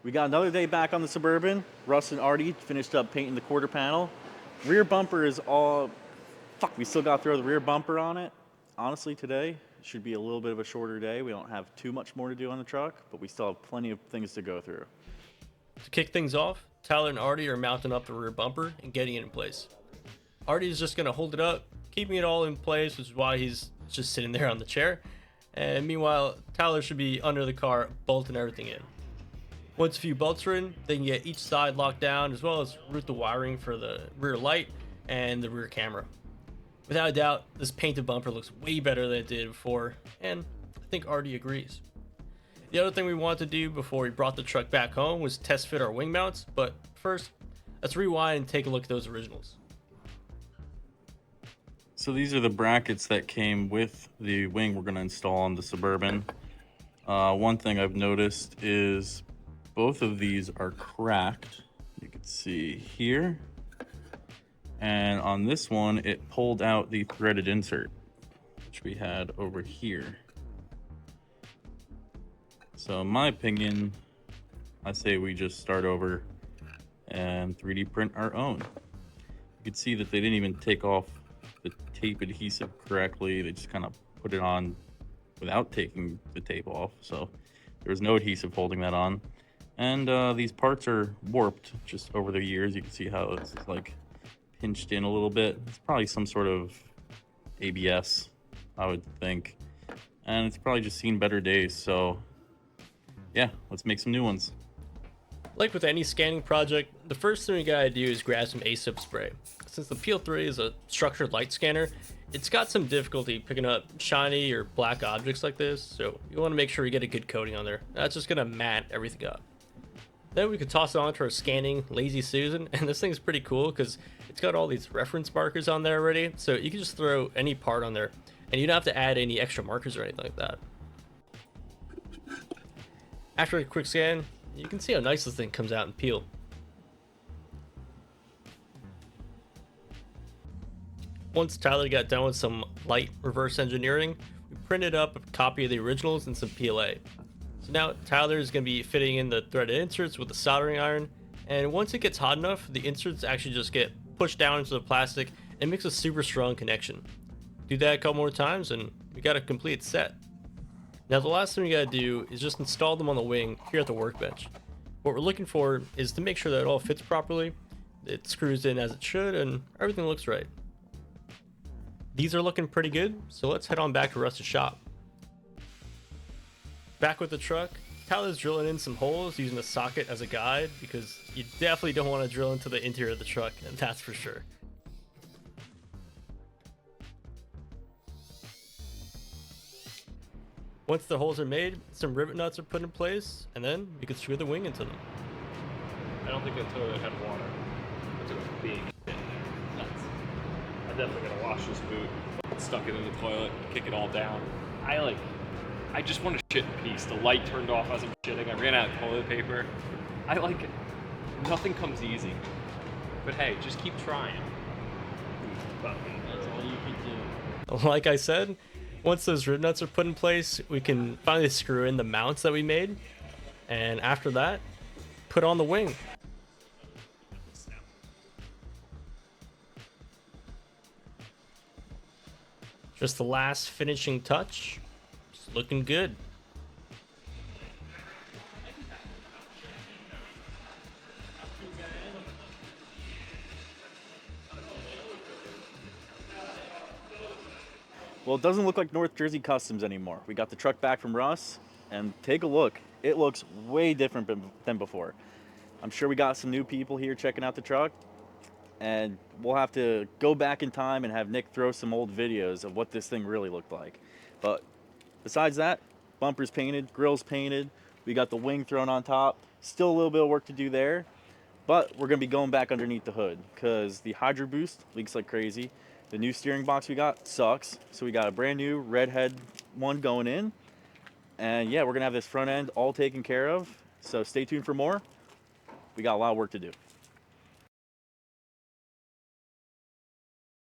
We got another day back on the Suburban. Russ and Artie finished up painting the quarter panel. Rear bumper is all... Fuck, we still got to throw the rear bumper on it. Honestly, today should be a little bit of a shorter day. We don't have too much more to do on the truck, but we still have plenty of things to go through. To kick things off, Tyler and Artie are mounting up the rear bumper and getting it in place. Artie is just going to hold it up, keeping it all in place, which is why he's just sitting there on the chair. And meanwhile, Tyler should be under the car, bolting everything in. Once a few bolts are in, they can get each side locked down, as well as route the wiring for the rear light and the rear camera. Without a doubt, this painted bumper looks way better than it did before, and I think Artie agrees. The other thing we wanted to do before we brought the truck back home was test fit our wing mounts, but first, let's rewind and take a look at those originals. So these are the brackets that came with the wing we're going to install on the Suburban. One thing I've noticed is both of these are cracked. You can see here. And on this one, it pulled out the threaded insert, which we had over here. So in my opinion, I say we just start over and 3D print our own. You can see that they didn't even take off the tape adhesive correctly. They just kind of put it on without taking the tape off. So there was no adhesive holding that on. And these parts are warped just over the years. You can see how it's like pinched in a little bit. It's probably some sort of ABS, I would think. And it's probably just seen better days. So yeah, let's make some new ones. Like with any scanning project, the first thing we gotta do is grab some ASUP spray. Since the PL3 is a structured light scanner, it's got some difficulty picking up shiny or black objects like this, so you want to make sure you get a good coating on there. That's just gonna matte everything up. Then we could toss it onto our scanning Lazy Susan, and this thing's pretty cool because it's got all these reference markers on there already, so you can just throw any part on there, and you don't have to add any extra markers or anything like that. After a quick scan, you can see how nice this thing comes out and peel. Once Tyler got done with some light reverse engineering, we printed up a copy of the originals and some PLA. So now Tyler is going to be fitting in the threaded inserts with the soldering iron, and once it gets hot enough, the inserts actually just get pushed down into the plastic and makes a super strong connection. Do that a couple more times and we got a complete set. Now the last thing we got to do is just install them on the wing here at the workbench. What we're looking for is to make sure that it all fits properly, it screws in as it should, and everything looks right. These are looking pretty good, so let's head on back to Russ's shop. Back with the truck, Tyler's drilling in some holes using a socket as a guide because you definitely don't want to drill into the interior of the truck, and that's for sure. Once the holes are made, some rivet nuts are put in place, and then we can screw the wing into them. I don't think that toilet had water. It took a big shit. Nuts. I'm definitely gonna wash this boot. Stuck it in the toilet, kick it all down. I just want to shit in peace. The light turned off as I'm shitting. I ran out of toilet paper. Nothing comes easy. But hey, just keep trying. That's all you can do. Like I said, once those rivet nuts are put in place, we can finally screw in the mounts that we made. And after that, put on the wing. Just the last finishing touch. It's looking good. Well, it doesn't look like North Jersey Kustoms anymore. We got the truck back from Russ, and take a look. It looks way different than before. I'm sure we got some new people here checking out the truck, and we'll have to go back in time and have Nick throw some old videos of what this thing really looked like. But besides that, bumper's painted, grill's painted, we got the wing thrown on top. Still a little bit of work to do there, but we're going to be going back underneath the hood because the Hydro Boost leaks like crazy. The new steering box we got sucks, so we got a brand new red head one going in. And yeah, we're going to have this front end all taken care of, so stay tuned for more. We got a lot of work to do.